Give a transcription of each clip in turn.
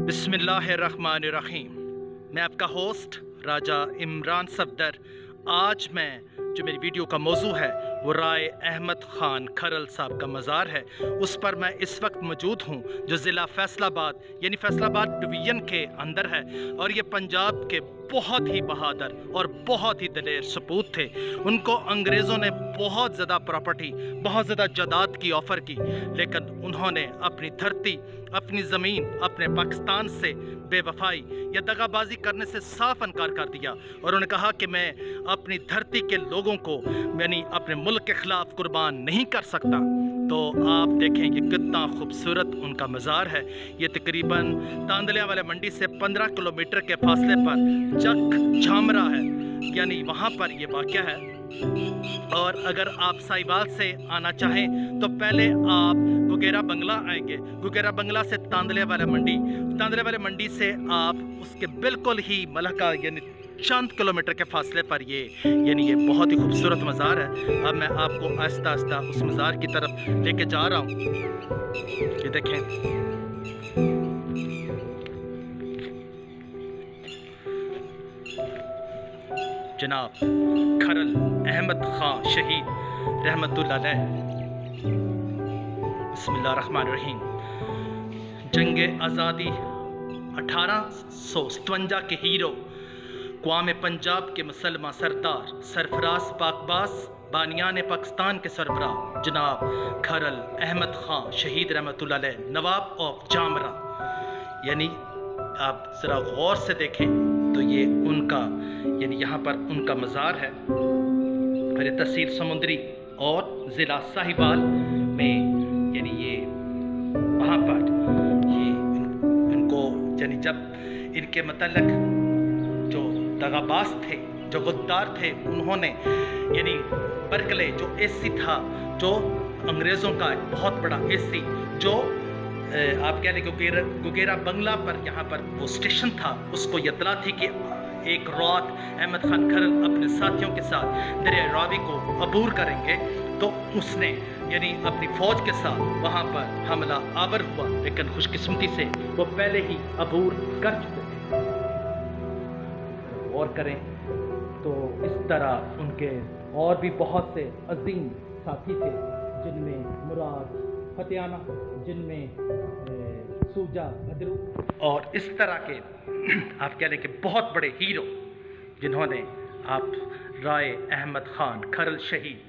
बिस्मिल्लाहिर्रहमानिर्रहीम। मैं आपका होस्ट राजा इमरान सफदर। आज जो मेरी वीडियो का मौजू है वो राय अहमद ख़ान खरल साहब का मज़ार है। उस पर मैं इस वक्त मौजूद हूँ जो ज़िला फैसलाबाद यानी फैसलाबाद डिवीज़न के अंदर है। और ये पंजाब के बहुत ही बहादुर और बहुत ही दलेर सपूत थे। उनको अंग्रेज़ों ने बहुत ज़्यादा प्रॉपर्टी, बहुत ज़्यादा जायदाद की ऑफ़र की, लेकिन उन्होंने अपनी धरती, अपनी ज़मीन, अपने पाकिस्तान से बेवफाई या दगाबाजी करने से साफ इनकार कर दिया। और उन्होंने कहा कि मैं अपनी धरती के लोगों को यानी अपने मुल्क के ख़िलाफ़ कुर्बान नहीं कर सकता। तो आप देखें ये कितना खूबसूरत उनका मज़ार है। ये तकरीबन तांदलिया वाले मंडी से 15 किलोमीटर के फासले पर चक झामरा है, यानी वहाँ पर ये वाक़या है। और अगर आप साहिवाल से आना चाहें तो पहले आप गुगेरा बंगला आएंगे। गुगेरा बंगला से तांदलिया वाले मंडी से आप उसके बिल्कुल ही मलका यानी चंद किलोमीटर के फासले पर ये बहुत ही खूबसूरत मज़ार है। अब मैं आपको आहिस्ता आहिस्ता उस मज़ार की तरफ लेके जा रहा हूँ। ये देखें, जनाब खरल अहमद ख़ान शहीद रहमतुल्लाह अलैह। बिस्मिल्लाहिर्रहमानिर्रहीम। जंग आज़ादी 1857 के हीरो, क़वाम पंजाब के मुसलमान सरदार, सरफराज पाकबाज, बानियान पाकिस्तान के सरबराह जनाब खरल अहमद ख़ान शहीद रहमतुल्लाह अलैह, नवाब ऑफ जामरा। यानी आप ज़रा गौर से देखें तो ये उनका यानी यहाँ पर उनका मज़ार है। और ये तहसील समुंदरी और ज़िला साहिवाल में यानी ये वहाँ पर ये इनको यानी जब इनके मतलब जो दगाबाज थे, जो गद्दार थे, उन्होंने यानी बर्कले जो एसी था, जो अंग्रेज़ों का बहुत बड़ा एसी, जो आप कह लें गुगेरा बंगला पर यहाँ पर वो स्टेशन था, उसको इत्तला थी कि एक रात अहमद ख़ान खरल अपने साथियों के साथ दरिया रावी को अबूर करेंगे। तो उसने यानी अपनी फ़ौज के साथ वहाँ पर हमला आवर हुआ, लेकिन खुशकिस्मती से वो पहले ही अबूर कर चुके थे। और करें तो इस तरह उनके और भी बहुत से अजीम साथी थे, जिनमें मुराद फतेहाना, जिनमें सूजा बदरू और इस तरह के आप कह लें कि बहुत बड़े हीरो, जिन्होंने आप राय अहमद ख़ान खरल शहीद।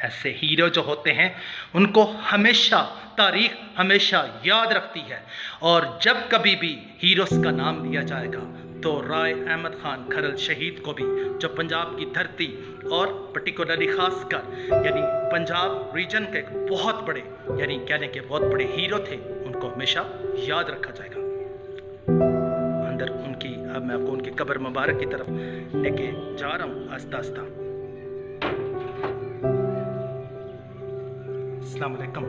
ऐसे हीरो जो होते हैं उनको हमेशा तारीख़ हमेशा याद रखती है। और जब कभी भी हीरोज़ का नाम लिया जाएगा तो राय अहमद ख़ान खरल शहीद को भी, जो पंजाब की धरती और पर्टिकुलरली ख़ास कर यानी पंजाब रीजन के बहुत बड़े यानी कहने के बहुत बड़े हीरो थे, उनको हमेशा याद रखा जाएगा। अंदर उनकी अब मैं आपको उनकी कब्र मुबारक की तरफ लेके जा रहा हूँ आहिस्ता आहिस्ता। अस्सलाम वालेकुम।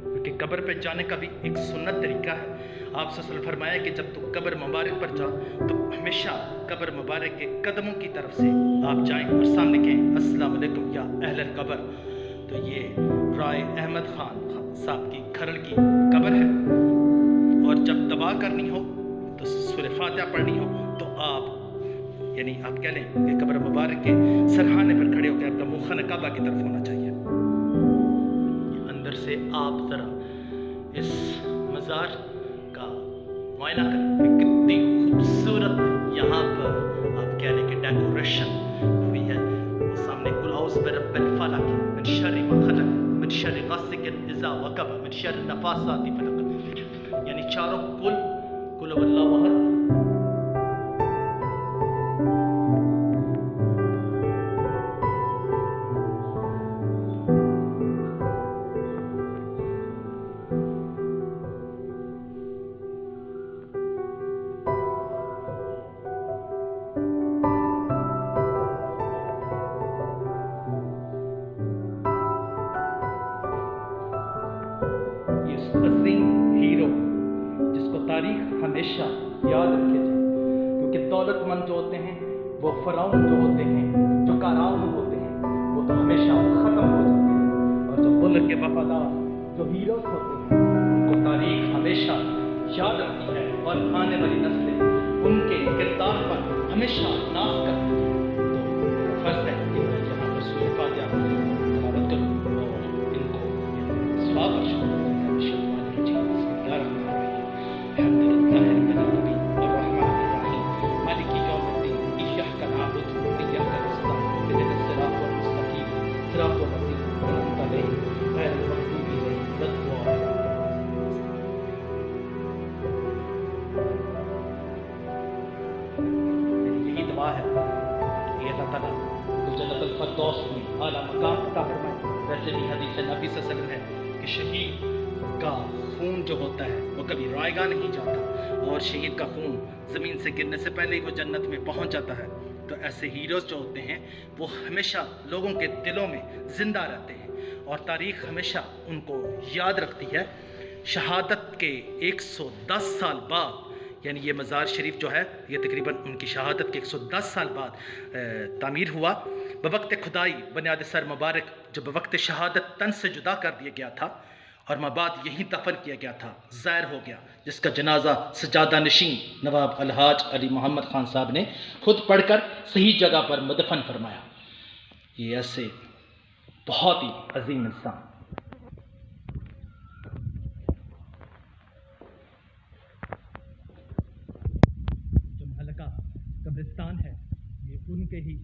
क्योंकि कब्र पे जाने का भी एक सुन्नत तरीका है। आप सल्लल्लाहु फरमाया कि जब तुम कब्र मुबारक पर जाओ तो हमेशा कब्र मुबारक के कदमों की तरफ से आप जाएं और सामने कहें अस्सलाम वालेकुम या अहलल कब्र। तो ये राय अहमद ख़ान साहब की खरल की कब्र है। और जब दवा करनी हो तो सूरह फातिहा पढ़नी हो तो आप यानी आप कह लें कि कब्र मुबारक के सरहाने पर खड़े होकर आपका मुँह खाना काबा की तरफ होना चाहिए। अंदर से आप ज़रा इस मज़ार का मुआयना करें कि कितनी खूबसूरत यहाँ पर आप कह लें कि डेकोरेशन हुई है। वो सामने कुल औज़ बिरब्बिल फलक मिन शर्रि मा खलक मिन शर्रि गासिकिन इज़ा वक़ब मिन शर्रि नफ़ासाति फ़िल उक़द, यानी चारों कुल हुवल्लाहु अहद। अजीम हीरो जिसको तारीख हमेशा क्योंकि दौलतमंद जो होते हैं, वो फ़िरौन जो होते हैं, जो काराउन होते हैं, वो तो हमेशा ख़त्म हो जाते हैं। और जो मुल्क के वफादार, जो हीरोज़ होते हैं, उनको तारीख़ हमेशा याद रखती है और आने वाली नस्लें उनके किरदार पर हमेशा नाज करती है। तो फर्ज है कि मैं यहाँ पर सूरह फातिहा तिलावत करूँ और इनको सवाब बख्शूँ। यही दुआ है कि अल्लाह ताला तो जन्नतुल फरदौस में आला मकाम अता फरमाए। वैसे भी हदीस नबी सल्लल्लाहु अलैहि वसल्लम है कि शहीद का खून जो होता है वो कभी रायगा नहीं जाता और शहीद का खून ज़मीन से गिरने से पहले ही वो जन्नत में पहुंच जाता है। तो ऐसे हीरोज़ जो होते हैं वो हमेशा लोगों के दिलों में ज़िंदा रहते हैं और तारीख़ हमेशा उनको याद रखती है। शहादत के 110 साल बाद, यानी ये मज़ार शरीफ जो है ये तकरीबन उनकी शहादत के 110 साल बाद तामीर हुआ। बवक्त खुदाई बुनियाद सर मुबारक जो बवक्त शहादत तन से जुदा कर दिया गया था और मबाद यहीं दफन किया गया था, ज़ाहिर हो गया, जिसका जनाजा सजादा नशीन नवाब अलहाज अली मोहम्मद खान साहब ने खुद पढ़कर सही जगह पर मुदफन फरमाया। ये ऐसे बहुत ही अजीम इंसान। जो महलका कब्रिस्तान है ये उनके ही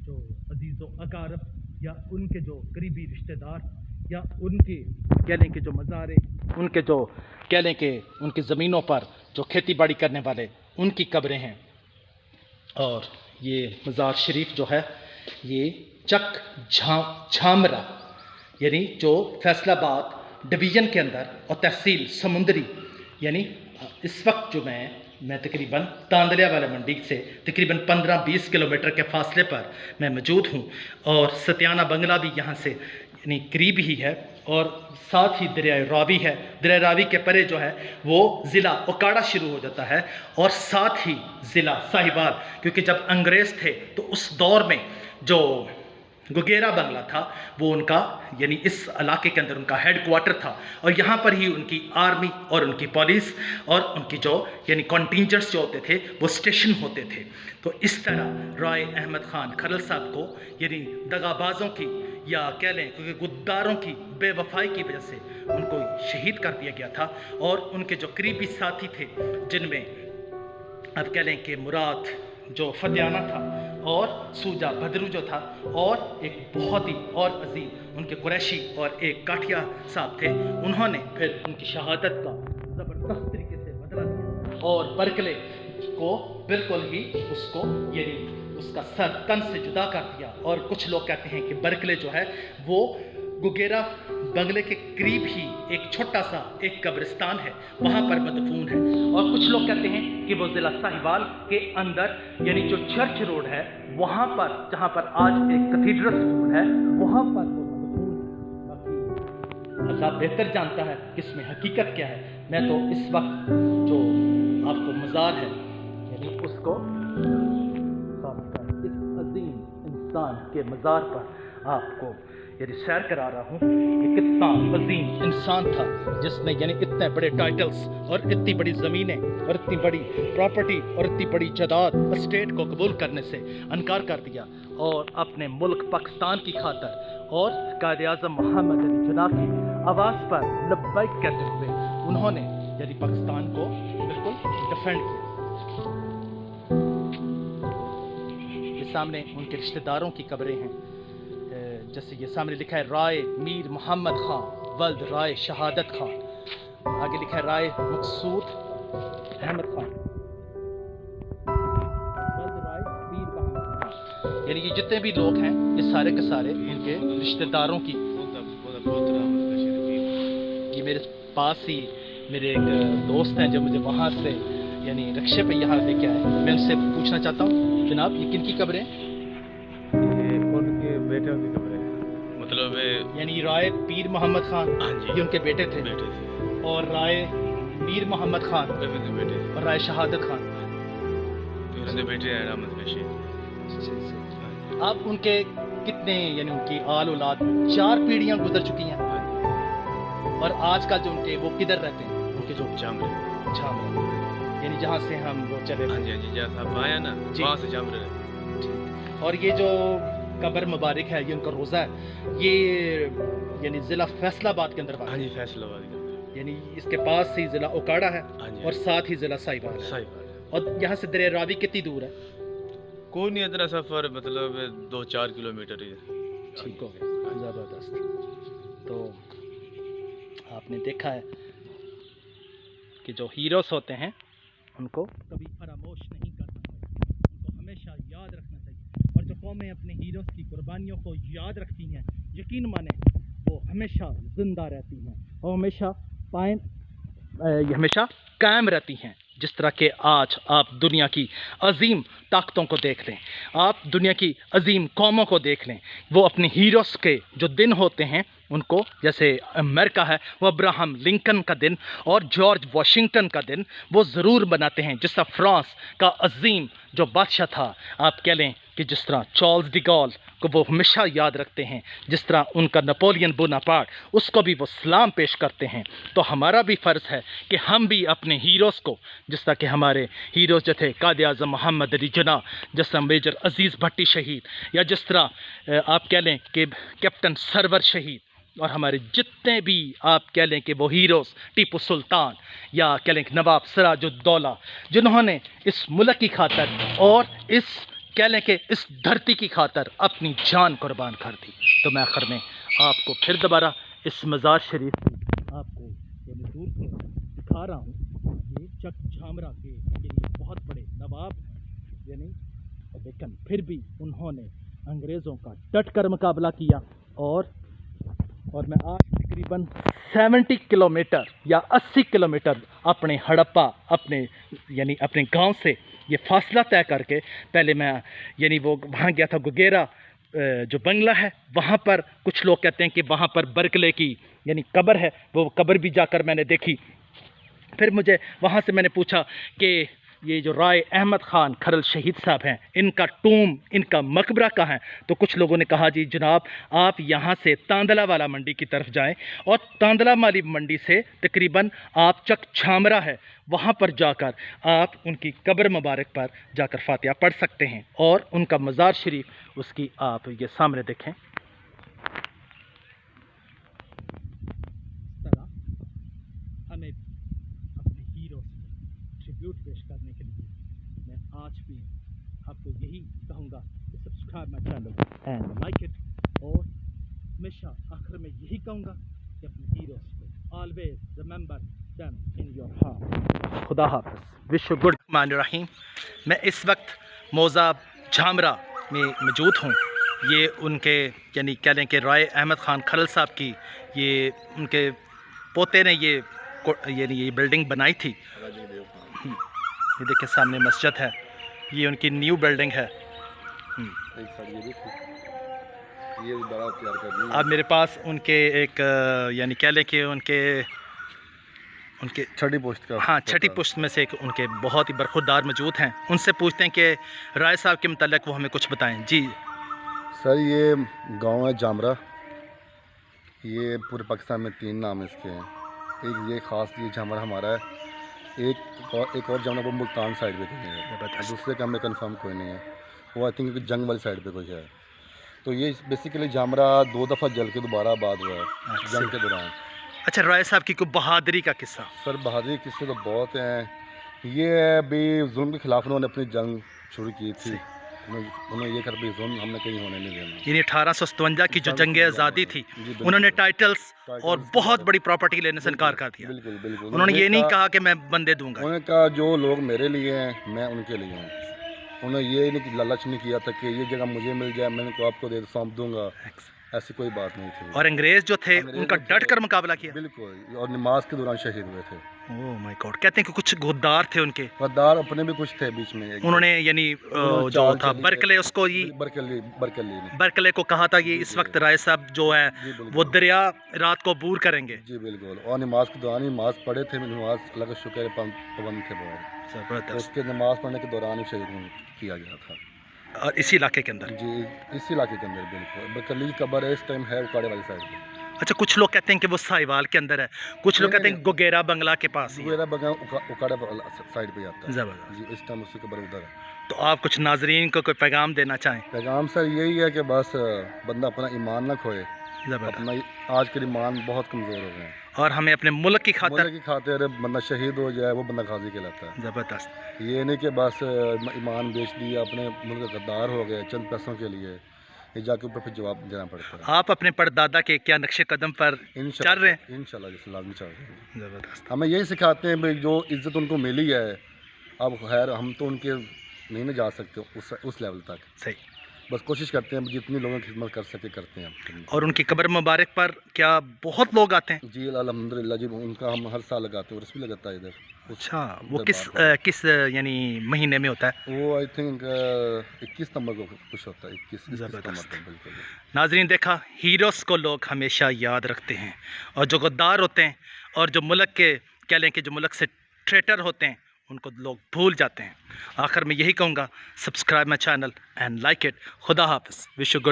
जो अजीज़ो अकारब या उनके जो करीबी रिश्तेदार या उनके कह लें कि जो मज़ारे, उनके जो कह लें कि उनकी ज़मीनों पर जो खेती बाड़ी करने वाले उनकी कब्रें हैं। और ये मज़ार शरीफ जो है ये चक झामरा यानी जो फैसलाबाद डिवीज़न के अंदर और तहसील समुंदरी, यानी इस वक्त जो मैं तकरीबन तांदलिया वाला मंडी से तकरीबन 15-20 किलोमीटर के फासले पर मैं मौजूद हूँ और सतियाना बंगला भी यहाँ से यानी करीब ही है और साथ ही दरियाए रावी है। दरियाए रावी के परे जो है वो ज़िला ओकाड़ा शुरू हो जाता है और साथ ही ज़िला साहिवाल, क्योंकि जब अंग्रेज़ थे तो उस दौर में जो गुगेरा बंगला था वो उनका यानी इस इलाके के अंदर उनका हेड क्वार्टर था और यहाँ पर ही उनकी आर्मी और उनकी पुलिस और उनकी जो यानी कॉन्टिंजेंट्स जो होते थे वो स्टेशन होते थे। तो इस तरह राय अहमद ख़ान खरल साहब को यानी दगाबाजों की या कह लें क्योंकि गुद्दारों की बेवफाई की वजह से उनको शहीद कर दिया गया था और उनके जो करीबी साथी थे जिनमें अब कह लें कि मुराद जो फतियाना था और सूजा बदरू जो था और एक बहुत ही और अजीम उनके कुरैशी और एक काठिया साहब थे, उन्होंने फिर उनकी शहादत का ज़बरदस्त तरीके से बदला दिया और बर्कले को बिल्कुल ही उसको यानी उसका सर तन से जुदा कर दिया। और कुछ लोग कहते हैं कि बर्कले जो है वो गुगेरा बंगले के करीब ही एक छोटा सा एक कब्रिस्तान है, वहाँ पर मदफून है। और कुछ लोग कहते हैं कि वो ज़िला साहिवाल के अंदर यानी जो चर्च रोड है वहाँ पर जहाँ पर आज एक कैथेड्रल स्कूल है वहाँ पर वो मदफून है। बाकी अल्लाह बेहतर जानता है कि इसमें हकीकत क्या है। मैं तो इस वक्त जो आपको मज़ार है यानी उसको इस अजीम इंसान के मज़ार पर आपको यानी सैर करा रहा हूँ कि कितना अजीम इंसान था जिसने यानी इतने बड़े टाइटल्स और इतनी बड़ी ज़मीनें और इतनी बड़ी प्रॉपर्टी और इतनी बड़ी जायदाद स्टेट को कबूल करने से इनकार कर दिया और अपने मुल्क पाकिस्तान की खातर और कायद आज़म मोहम्मद अली जिन्ना की आवाज़ पर लब्बैक कहते हुए उन्होंने यानी पाकिस्तान को बिल्कुल डिफेंड किया। ये सामने उनके रिश्तेदारों की कब्रें हैं, जैसे ये सामने लिखा है राय मीर मोहम्मद खान वल्द राय शहादत खान, आगे लिखा है राय मकसूद अहमद खान वल्द राय मीर मोहम्मद खान। यानी ये जितने भी लोग हैं ये सारे के सारे उनके रिश्तेदारों की। ये मेरे पास ही मेरे एक दोस्त हैं जो मुझे वहाँ से यानी रक्शे पे यहाँ लेके आए। मैं उनसे पूछना चाहता हूँ जनाब ये किन की कब्रें? उनके बेटे की कब्रें, मतलब यानी राय पीर मोहम्मद खान ये उनके बेटे थे और राय मीर मोहम्मद खान बेटे और राय शहादत खान फिर बेटे हैं रहमत पेशी। अब उनके कितने यानी उनकी आल औलाद 4 पीढ़ियां गुजर चुकी हैं और आज का जो उनके वो किधर रहते हैं उनके जो जामरे। झामरा यानी जहाँ से हम वो चले हाँ जी हाँ जी, जैसा आप आया ना जी। वहाँ से जामरे। और ये जो कब्र मुबारक है ये उनका रोज़ा है ये यानी ज़िला फैसलाबाद के अंदर वाक़ हाँ है जी फैसलाबाद का। यानी इसके पास से ही ज़िला ओकाड़ा है हाँ जी और साथ ही ज़िला साहिवाल है सही बात है। और यहाँ से दरिया रावी कितनी दूर है कोई नहीं इतना सफ़र मतलब 2-4 किलोमीटर ही है। ठीक हो गया ज़बरदस्त तो आपने देखा है कि जो हीरोज़ होते हैं उनको कभी फरामोश नहीं करना चाहिए उनको हमेशा याद रखना चाहिए और जो कौमें अपने हीरोज़ की कुर्बानियों को याद रखती हैं यकीन माने वो हमेशा ज़िंदा रहती हैं और हमेशा कायम रहती हैं जिस तरह के आज आप दुनिया की अजीम ताकतों को देख लें आप दुनिया की अजीम कौमों को देख लें वो अपने हीरोज़ के जो दिन होते हैं उनको जैसे अमेरिका है वो अब्राहम लिंकन का दिन और जॉर्ज वाशिंगटन का दिन वो ज़रूर बनाते हैं जिस तरह फ्रांस का अजीम जो बादशाह था आप कह लें कि जिस तरह चार्ल्स डी गॉल को वो हमेशा याद रखते हैं जिस तरह उनका नेपोलियन बोनापार्ट उसको भी वो सलाम पेश करते हैं तो हमारा भी फ़र्ज़ है कि हम भी अपने हीरोज़ को जिस तरह के हमारे हीरोज़ जो थे कायद आज़म मोहम्मद अली जिन्ना जिस तरह मेजर अजीज़ भट्टी शहीद या जिस तरह आप कह लें कि कैप्टन सरवर शहीद और हमारे जितने भी आप कह लें कि वो हीरोज़ टीपू सुल्तान या कह लें कि नवाब सिराजुद्दौला जिन्होंने इस मुल्क की खातर और इस कह लें कि इस धरती की खातर अपनी जान कुर्बान कर दी तो मैं आखिर में आपको फिर दोबारा इस मज़ार शरीफ की आपको यानी दूर से दिखा रहा हूँ ये चक झामरा के यानी बहुत बड़े नवाब यानी लेकिन फिर भी उन्होंने अंग्रेज़ों का डट कर मुकाबला किया और मैं आज तकरीबन 70 किलोमीटर या 80 किलोमीटर अपने हड़प्पा अपने गांव से ये फासला तय करके पहले मैं यानी वो वहाँ गया था गुगेरा जो बंगला है वहाँ पर कुछ लोग कहते हैं कि वहाँ पर बर्कले की यानी कब्र है वो कब्र भी जाकर मैंने देखी फिर मुझे वहाँ से मैंने पूछा कि ये जो राय अहमद ख़ान खरल शहीद साहब हैं इनका टूम इनका मकबरा कहाँ है तो कुछ लोगों ने कहा जी जनाब आप यहाँ से तांदला वाला मंडी की तरफ जाएं और तांदला वाली मंडी से तकरीबन आप चक झामरा है वहाँ पर जाकर आप उनकी कब्र मुबारक पर जाकर फातिहा पढ़ सकते हैं और उनका मज़ार शरीफ उसकी आप ये सामने देखें हमें अपने हीरो ट्रिब्यूट पेश करने के लिए मैं आज भी आपको यही कहूँगा कि subscribe my channel and like it और हमेशा आखिर में यही कहूँगा कि अपने हीरोज़ को always remember them in your heart खुदा हाफ़िज़ विश यू गुड रहमान रहीम मैं इस वक्त मौज़ा झामरा में मौजूद हूँ ये उनके यानी कह लें कि राय अहमद ख़ान खरल साहब की ये उनके पोते ने ये बिल्डिंग बनाई थी ये देखिए सामने मस्जिद है ये उनकी न्यू बिल्डिंग है ये बड़ा तैयार कर रही है। अब मेरे पास उनके एक यानी कह लें कि उनके छठी पुश्त का हाँ छठी पुश्त में से एक उनके बहुत ही बरखुरदार मौजूद हैं उनसे पूछते हैं कि राय साहब के मतलब वो हमें कुछ बताएं जी सर ये गांव है जामरा ये पूरे पाकिस्तान में 3 नाम इसके हैं एक ये ख़ास ये जामरा हमारा है एक और जामरा वो मुल्तान साइड पे कहीं है दूसरे का हमें कंफर्म कोई नहीं है वो आई थिंक जंग वाली साइड पे कोई है तो ये बेसिकली जामरा 2 दफ़ा जल के दोबारा आबाद हुआ है जंग के दौरान। अच्छा राय साहब की कोई बहादुरी का किस्सा सर बहादुरी किस्से तो बहुत हैं ये अभी जुल्म के खिलाफ उन्होंने अपनी जंग शुरू की थी उन्होंने ये कर भी जुल्म हमने कहीं होने नहीं देना यानी 1857 की जो जंग आज़ादी थी उन्होंने टाइटल्स और बहुत बड़ी प्रॉपर्टी लेने से इनकार कर दिया बिल्कुल बिल्कुल उन्होंने ये नहीं कहा कि मैं बंदे दूंगा उन्होंने कहा जो लोग मेरे लिए हैं मैं उनके लिए हूँ उन्होंने ये नहीं लालच नहीं किया था कि ये जगह मुझे मिल जाए मैं इनको आपको दे सौंप दूंगा ऐसी कोई बात नहीं थी। और अंग्रेज जो थे अंग्रेज उनका जो थे, डट कर मुकाबला किया। बिल्कुल, और नमाज के दौरान शहीद हुए थे। Oh my God. कहते हैं कि कुछ गद्दार थे उनके, गद्दार अपने भी कुछ थे बीच में, एक उन्होंने यानी उन्होंने जो चाल था चली, बर्कले, उसको ये बरकली ने, बर्कले को कहा था ये जी, इस जी। वक्त राय साहब जो है जी वो बिल्कुल, दरिया रात को बूर करेंगे। जी बिल्कुल, और नमाज के दौरान ही नमाज पढ़े थे, नमाज अल्लाह का शुक्र है पाबंद थे बहुत, तो जबरदस्त। उसके नमाज पढ़ने के दौरान ही शहीद किया गया था। और इसी इलाके के अंदर। जी, इसी इलाके के अंदर बिल्कुल, बरकली की कब्र है इस टाइम है उकाड़े वाली साइड पे। अच्छा, कुछ लोग कहते हैं कि वो साहिवाल के अंदर है, कुछ लोग नहीं, कहते हैं कि गोगेरा बंगला के पास ही है। दुगेरा बगा उकाड़े साइड पे आता है। जबरदस्त। जी, इस टाइम उसकी कब्र उधर है। तो आप कुछ नाजरीन को कोई पैगाम देना चाहें? पैगाम सर यही है कि बस बंदा अपना ईमान ना खोए, जबरदस्त। अपना आज के ईमान बहुत कमज़ोर हो गए हैं। और हमें अपने मुल्क की खातिर। मुल्क की खातिर बंदा शहीद हो जाए वो बंदा गाजी कहलाता है। जबरदस्त। ये नहीं कि बस ईमान बेच दिया, अपने मुल्क का गद्दार हो गए चंद पैसों के लिए, ये जाके ऊपर फिर जवाब देना पड़ता है। आप अपने परदादा के क्या नक्शे कदम पर चल रहे हैं? इंशाल्लाह जैसे लाजमी चल रहे हैं। जबरदस्त। हमें यही सिखाते हैं भाई, जो इज़्ज़त उनको मिली है, अब खैर हम तो उनके नहीं ना जा सकते उस लेवल तक, सही। बस कोशिश करते हैं जितनी लोगों की खिदमत कर सके करते हैं। और उनकी कब्र मुबारक पर क्या बहुत लोग आते हैं? जी अल्हम्दुलिल्लाह जी, उनका हम हर साल लगाते हैं, उर्स भी लगता है इधर। अच्छा, वो दरबार किस यानी महीने में होता है? वो आई थिंक 21 नंबर को कुछ होता है, 21 नंबर ज़बरदस्त। को, बिल्कुल। नाजरीन, देखा, हीरोज़ को लोग हमेशा याद रखते हैं, और जो गद्दार होते हैं और जो मुल्क के कह लें कि जो मुल्क से ट्रेटर होते हैं उनको लोग भूल जाते हैं। आखिर में यही कहूँगा, subscribe my channel and like it. खुदा हाफिज़। Wish you good.